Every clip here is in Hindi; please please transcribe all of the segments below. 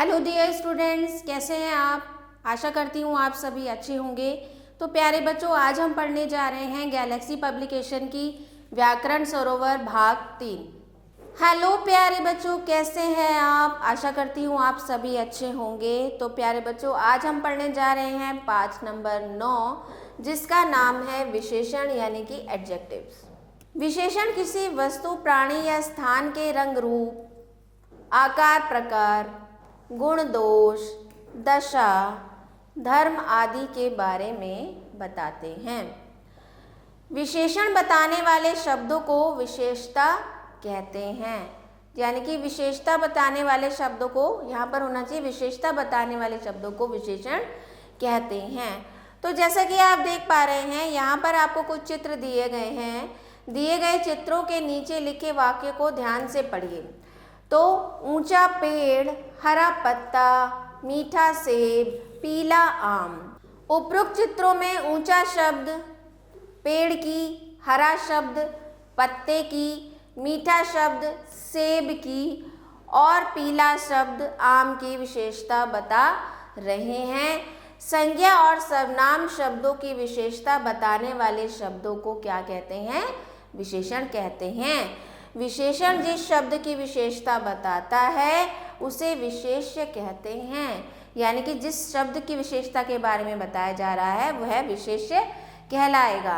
हेलो डियर स्टूडेंट्स, कैसे हैं आप। आशा करती हूँ आप सभी अच्छे होंगे। तो प्यारे बच्चों, आज हम पढ़ने जा रहे हैं गैलेक्सी पब्लिकेशन की व्याकरण सरोवर भाग 3। हेलो प्यारे बच्चों, कैसे हैं आप। आशा करती हूँ आप सभी अच्छे होंगे। तो प्यारे बच्चों, आज हम पढ़ने जा रहे हैं पाठ नंबर 9, जिसका नाम है विशेषण यानी कि एडजेक्टिव्स। विशेषण किसी वस्तु, प्राणी या स्थान के रंग, रूप, आकार, प्रकार, गुण, दोष, दशा, धर्म आदि के बारे में बताते हैं। विशेषण बताने वाले शब्दों को विशेषता कहते हैं। यानी कि विशेषता बताने वाले शब्दों को, यहाँ पर होना चाहिए विशेषता बताने वाले शब्दों को विशेषण कहते हैं। तो जैसा कि आप देख पा रहे हैं, यहाँ पर आपको कुछ चित्र दिए गए हैं। दिए गए चित्रों के नीचे लिखे वाक्य को ध्यान से पढ़िए। तो ऊंचा पेड़, हरा पत्ता, मीठा सेब, पीला आम। उपरोक्त चित्रों में ऊंचा शब्द पेड़ की, हरा शब्द पत्ते की, मीठा शब्द सेब की और पीला शब्द आम की विशेषता बता रहे हैं। संज्ञा और सर्वनाम शब्दों की विशेषता बताने वाले शब्दों को क्या कहते हैं? विशेषण कहते हैं। विशेषण जिस शब्द की विशेषता बताता है उसे विशेष्य कहते हैं। यानी कि जिस शब्द की विशेषता के बारे में बताया जा रहा है वह विशेष्य कहलाएगा।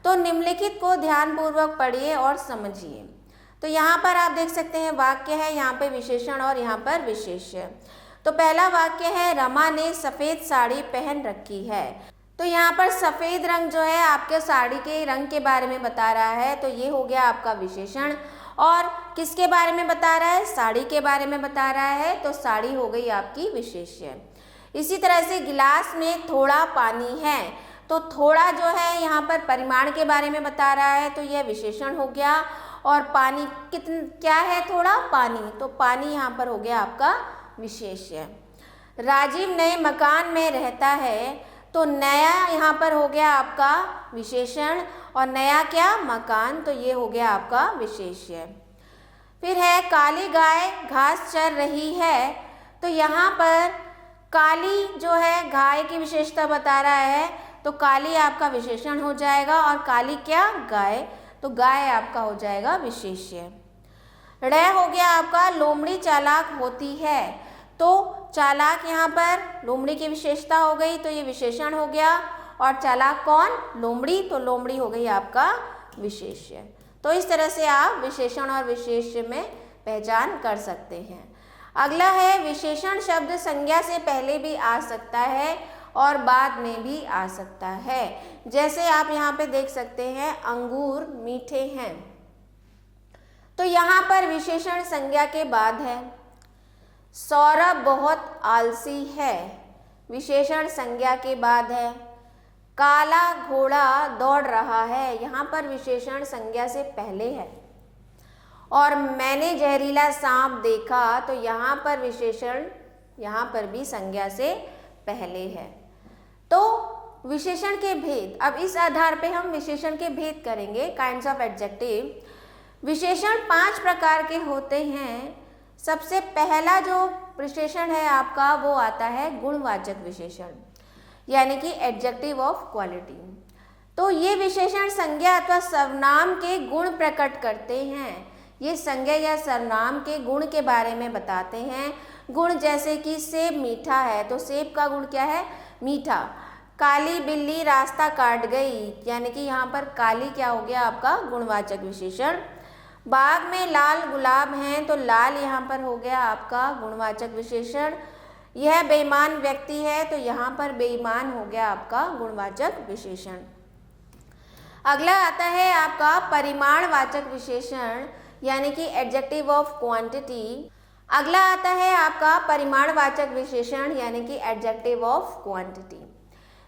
तो निम्नलिखित को ध्यानपूर्वक पढ़िए और समझिए। तो यहाँ पर आप देख सकते हैं वाक्य है, यहाँ पे विशेषण और यहाँ पर विशेष्य। तो पहला वाक्य है, रमा ने सफ़ेद साड़ी पहन रखी है। तो यहाँ पर सफ़ेद रंग जो है आपके साड़ी के रंग के बारे में बता रहा है। तो ये हो गया आपका विशेषण। और किसके बारे में बता रहा है? साड़ी के बारे में बता रहा है। तो साड़ी हो गई आपकी विशेष्य। इसी तरह से गिलास में थोड़ा पानी है। तो थोड़ा जो है यहाँ पर परिमाण के बारे में बता रहा है, तो यह विशेषण हो गया। और पानी क्या है? थोड़ा पानी। तो पानी यहाँ पर हो गया आपका विशेष्य। राजीव नए मकान में रहता है। तो नया यहाँ पर हो गया आपका विशेषण और नया क्या? मकान। तो ये हो गया आपका विशेष्य। फिर है, काली गाय घास चर रही है। तो यहाँ पर काली जो है गाय की विशेषता बता रहा है। तो काली आपका विशेषण हो जाएगा और काली क्या? गाय। तो गाय आपका हो जाएगा विशेष्य। ड़ हो गया आपका, लोमड़ी चालाक होती है। तो चालाक यहाँ पर लोमड़ी की विशेषता हो गई, तो ये विशेषण हो गया। और चालाक कौन? लोमड़ी। तो लोमड़ी हो गई आपका विशेष्य। तो इस तरह से आप विशेषण और विशेष्य में पहचान कर सकते हैं। अगला है, विशेषण शब्द संज्ञा से पहले भी आ सकता है और बाद में भी आ सकता है। जैसे आप यहाँ पे देख सकते हैं, अंगूर मीठे हैं। तो यहाँ पर विशेषण संज्ञा के बाद है। सौरभ बहुत आलसी है, विशेषण संज्ञा के बाद है। काला घोड़ा दौड़ रहा है, यहाँ पर विशेषण संज्ञा से पहले है। और मैंने जहरीला सांप देखा, तो यहाँ पर विशेषण यहाँ पर भी संज्ञा से पहले है। तो विशेषण के भेद, अब इस आधार पे हम विशेषण के भेद करेंगे, काइंड्स ऑफ एडजेक्टिव। विशेषण 5 प्रकार के होते हैं। सबसे पहला जो विशेषण है आपका वो आता है गुणवाचक विशेषण, यानी कि एडजेक्टिव ऑफ क्वालिटी। तो ये विशेषण संज्ञा अथवा सर्वनाम के गुण प्रकट करते हैं। ये संज्ञा या सर्वनाम के गुण के बारे में बताते हैं। गुण जैसे कि सेब मीठा है, तो सेब का गुण क्या है? मीठा। काली बिल्ली रास्ता काट गई, यानी कि यहाँ पर काली क्या हो गया आपका? गुणवाचक विशेषण। बाग में लाल गुलाब हैं, तो लाल यहाँ पर हो गया आपका गुणवाचक विशेषण। यह बेईमान व्यक्ति है, तो यहाँ पर बेईमान हो गया आपका गुणवाचक विशेषण। अगला आता है आपका परिमाणवाचक विशेषण, यानी कि एडजेक्टिव ऑफ क्वांटिटी। अगला आता है आपका परिमाणवाचक विशेषण, यानी कि एडजेक्टिव ऑफ क्वांटिटी।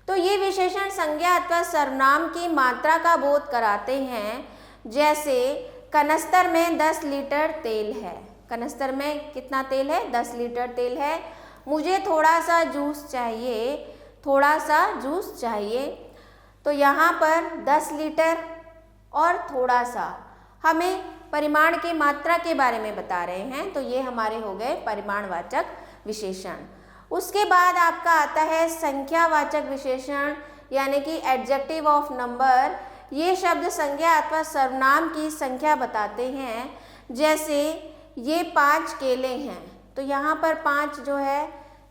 तो ये विशेषण संज्ञा अथवा सर्वनाम की मात्रा का बोध कराते हैं। जैसे कनस्तर में 10 लीटर तेल है। कनस्तर में कितना तेल है? 10 लीटर तेल है। मुझे थोड़ा सा जूस चाहिए, थोड़ा सा जूस चाहिए। तो यहाँ पर 10 लीटर और थोड़ा सा हमें परिमाण की मात्रा के बारे में बता रहे हैं। तो ये हमारे हो गए परिमाणवाचक विशेषण। उसके बाद आपका आता है संख्यावाचक विशेषण यानी कि एडजेक्टिव ऑफ नंबर। ये शब्द संज्ञा अथवा सर्वनाम की संख्या बताते हैं। जैसे ये 5 केले हैं, तो यहाँ पर 5 जो है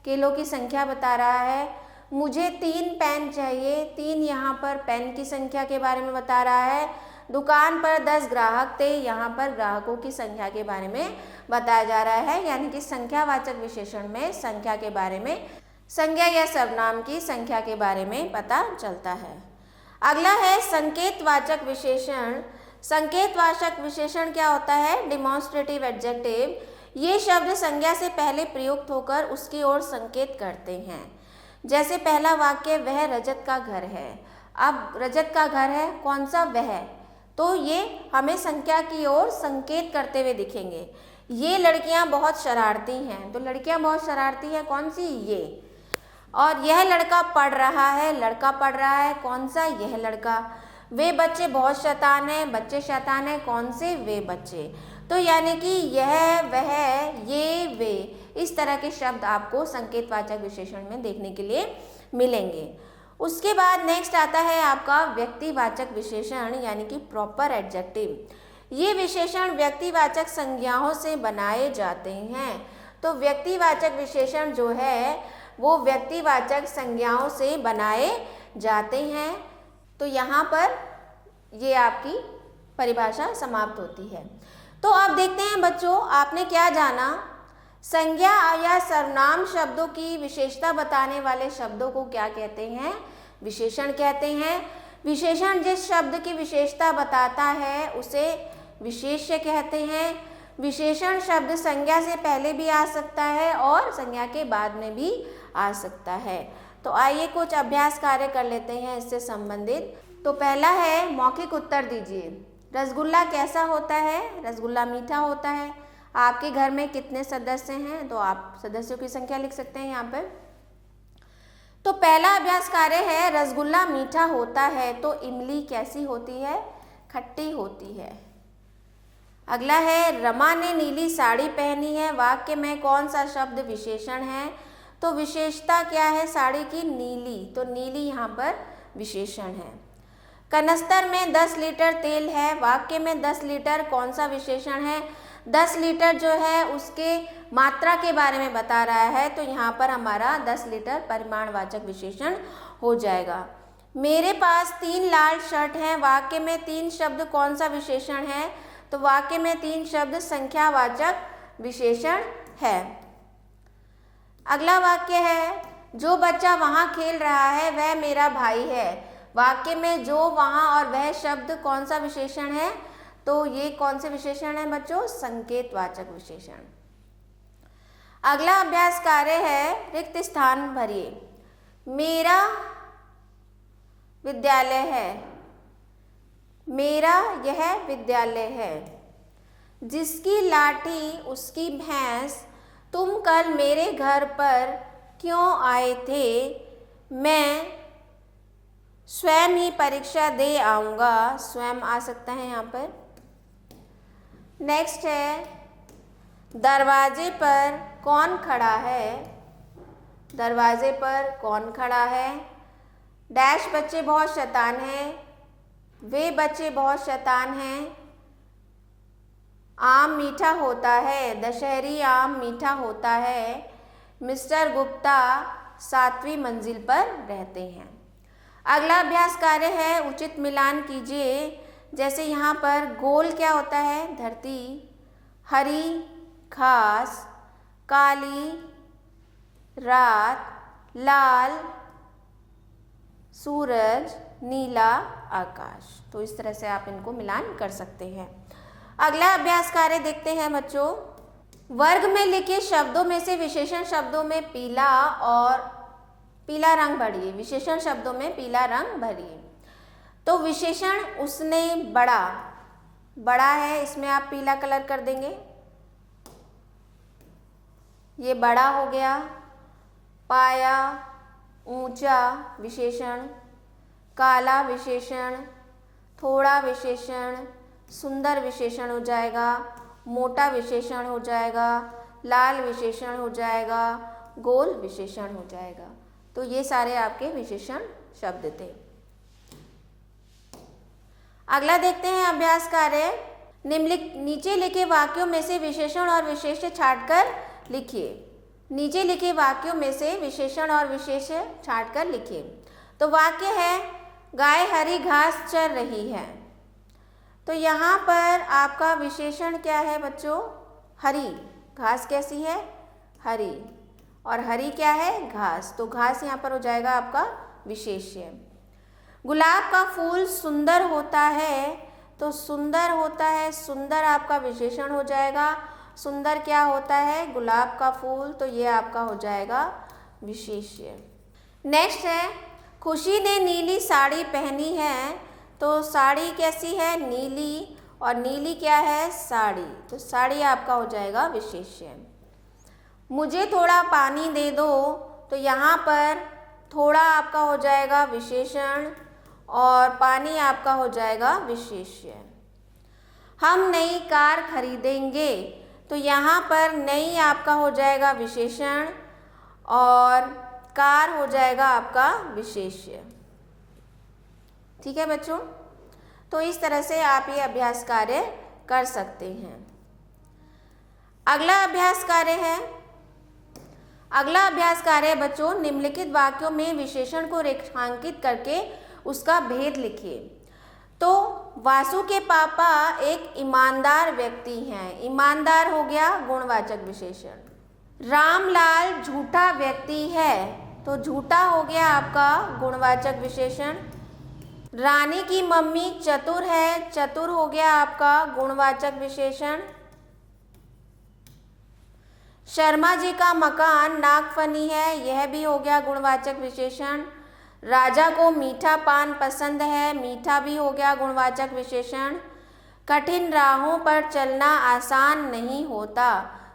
केलों की संख्या बता रहा है। मुझे 3 पेन चाहिए, 3 यहाँ पर पेन की संख्या के बारे में बता रहा है। दुकान पर 10 ग्राहक थे, यहाँ पर ग्राहकों की संख्या के बारे में बताया जा रहा है। यानी कि संख्यावाचक विशेषण में संख्या के बारे में, संज्ञा या सर्वनाम की संख्या के बारे में पता चलता है। अगला है संकेतवाचक विशेषण। संकेतवाचक विशेषण क्या होता है? Demonstrative adjective. ये शब्द संज्ञा से पहले प्रयुक्त होकर उसकी ओर संकेत करते हैं। जैसे पहला वाक्य, वह रजत का घर है। अब रजत का घर है, कौन सा? वह। तो ये हमें संख्या की ओर संकेत करते हुए दिखेंगे। ये लड़कियां बहुत शरारती हैं, तो लड़कियां बहुत शरारती हैं, कौन सी? ये। और यह लड़का पढ़ रहा है, लड़का पढ़ रहा है, कौन सा? यह लड़का। वे बच्चे बहुत शैतान हैं, बच्चे शैतान हैं, कौन से? वे बच्चे। तो यानी कि यह, वह, ये, वे, इस तरह के शब्द आपको संकेतवाचक विशेषण में देखने के लिए मिलेंगे। उसके बाद नेक्स्ट आता है आपका व्यक्तिवाचक विशेषण यानी कि प्रॉपर एडजेक्टिव। ये विशेषण व्यक्तिवाचक संज्ञाओं से बनाए जाते हैं। तो व्यक्तिवाचक विशेषण जो है वो व्यक्तिवाचक संज्ञाओं से बनाए जाते हैं। तो यहाँ पर ये आपकी परिभाषा समाप्त होती है। तो अब देखते हैं बच्चों, आपने क्या जाना? संज्ञा या सर्वनाम शब्दों की विशेषता बताने वाले शब्दों को क्या कहते हैं? विशेषण कहते हैं। विशेषण जिस शब्द की विशेषता बताता है उसे विशेष्य कहते हैं। विशेषण शब्द संज्ञा से पहले भी आ सकता है और संज्ञा के बाद में भी आ सकता है। तो आइए कुछ अभ्यास कार्य कर लेते हैं इससे संबंधित। तो पहला है मौखिक उत्तर दीजिए। रसगुल्ला कैसा होता है? रसगुल्ला मीठा होता है। आपके घर में कितने सदस्य हैं? तो आप सदस्यों की संख्या लिख सकते हैं यहाँ पर। तो पहला अभ्यास कार्य है रसगुल्ला मीठा होता है, तो इमली कैसी होती है? खट्टी होती है। अगला है रमा ने नीली साड़ी पहनी है। वाक्य में कौन सा शब्द विशेषण है? तो विशेषता क्या है साड़ी की? नीली, तो नीली यहाँ पर विशेषण है। कनस्तर में 10 लीटर तेल है। वाक्य में 10 लीटर कौन सा विशेषण है? 10 लीटर जो है उसके मात्रा के बारे में बता रहा है, तो यहाँ पर हमारा 10 लीटर परिमाणवाचक विशेषण हो जाएगा। मेरे पास 3 लाल शर्ट हैं। वाक्य में 3 शब्द कौन सा विशेषण है? तो वाक्य में 3 शब्द संख्यावाचक विशेषण है। अगला वाक्य है जो बच्चा वहाँ खेल रहा है वह मेरा भाई है। वाक्य में जो, वहाँ और वह शब्द कौन सा विशेषण है? तो ये कौन से विशेषण है बच्चों? संकेतवाचक विशेषण। अगला अभ्यास कार्य है रिक्त स्थान भरिए। मेरा विद्यालय है। मेरा यह विद्यालय है। जिसकी लाठी उसकी भैंस। तुम कल मेरे घर पर क्यों आए थे? मैं स्वयं ही परीक्षा दे आऊँगा। स्वयं आ सकता है यहाँ पर। नेक्स्ट है दरवाजे पर कौन खड़ा है? दरवाजे पर कौन खड़ा है? डैश बच्चे बहुत शैतान हैं। वे बच्चे बहुत शैतान हैं। आम मीठा होता है। दशहरी आम मीठा होता है। मिस्टर गुप्ता 7वीं मंजिल पर रहते हैं। अगला अभ्यास कार्य है उचित मिलान कीजिए। जैसे यहाँ पर गोल क्या होता है? धरती। हरी घास। काली रात। लाल सूरज। नीला आकाश। तो इस तरह से आप इनको मिलान कर सकते हैं। अगला अभ्यास कार्य देखते हैं बच्चों। वर्ग में लिखे शब्दों में से विशेषण शब्दों में पीला और पीला रंग भरिए। विशेषण शब्दों में पीला रंग भरिए। तो विशेषण उसने बड़ा, बड़ा है, इसमें आप पीला कलर कर देंगे। ये बड़ा हो गया। पाया, ऊंचा विशेषण। काला विशेषण। थोड़ा विशेषण। सुंदर विशेषण हो जाएगा। मोटा विशेषण हो जाएगा। लाल विशेषण हो जाएगा, गोल विशेषण हो जाएगा। तो ये सारे आपके विशेषण शब्द थे। अगला देखते हैं अभ्यास कार्य। नीचे लिखे वाक्यों में से विशेषण और विशेष्य छांटकर लिखिए। नीचे लिखे वाक्यों में से विशेषण और विशेष्य छांटकर लिखिए। तो वाक्य है गाय हरी घास चर रही है। तो यहाँ पर आपका विशेषण क्या है बच्चों? हरी। घास कैसी है? हरी। और हरी क्या है? घास। तो घास यहाँ पर हो जाएगा आपका विशेष्य। गुलाब का फूल सुंदर होता है। तो सुंदर होता है, सुंदर आपका विशेषण हो जाएगा। सुंदर क्या होता है? गुलाब का फूल। तो ये आपका हो जाएगा विशेष्य। नेक्स्ट है खुशी ने नीली साड़ी पहनी है। तो साड़ी कैसी है? नीली। और नीली क्या है? साड़ी। तो साड़ी आपका हो जाएगा विशेष्य। मुझे थोड़ा पानी दे दो। तो यहाँ पर थोड़ा आपका हो जाएगा विशेषण और पानी आपका हो जाएगा विशेष्य। हम नई कार खरीदेंगे। तो यहाँ पर नई आपका हो जाएगा विशेषण और कार हो जाएगा आपका विशेष्य। ठीक है बच्चों? तो इस तरह से आप ये अभ्यास कार्य कर सकते हैं। अगला अभ्यास कार्य है। अगला अभ्यास कार्य बच्चों निम्नलिखित वाक्यों में विशेषण को रेखांकित करके उसका भेद लिखिए। तो वासु के पापा एक ईमानदार व्यक्ति हैं। ईमानदार हो गया गुणवाचक विशेषण। रामलाल झूठा व्यक्ति है। तो झूठा हो गया आपका गुणवाचक विशेषण। रानी की मम्मी चतुर है। चतुर हो गया आपका गुणवाचक विशेषण। शर्मा जी का मकान नागफनी है। यह भी हो गया गुणवाचक विशेषण। राजा को मीठा पान पसंद है। मीठा भी हो गया गुणवाचक विशेषण। कठिन राहों पर चलना आसान नहीं होता।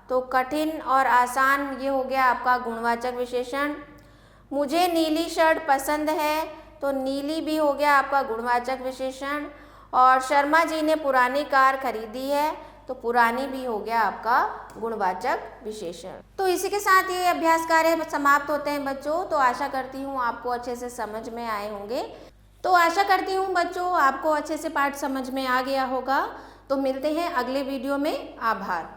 तो कठिन और आसान ये हो गया आपका गुणवाचक विशेषण। मुझे नीली शर्ट पसंद है। तो नीली भी हो गया आपका गुणवाचक विशेषण। और शर्मा जी ने पुरानी कार खरीदी है। तो पुरानी भी हो गया आपका गुणवाचक विशेषण। तो इसी के साथ ये अभ्यास कार्य समाप्त होते हैं बच्चों। तो आशा करती हूँ आपको अच्छे से समझ में आए होंगे। तो आशा करती हूँ बच्चों आपको अच्छे से पाठ समझ में आ गया होगा। तो मिलते हैं अगले वीडियो में। आभार।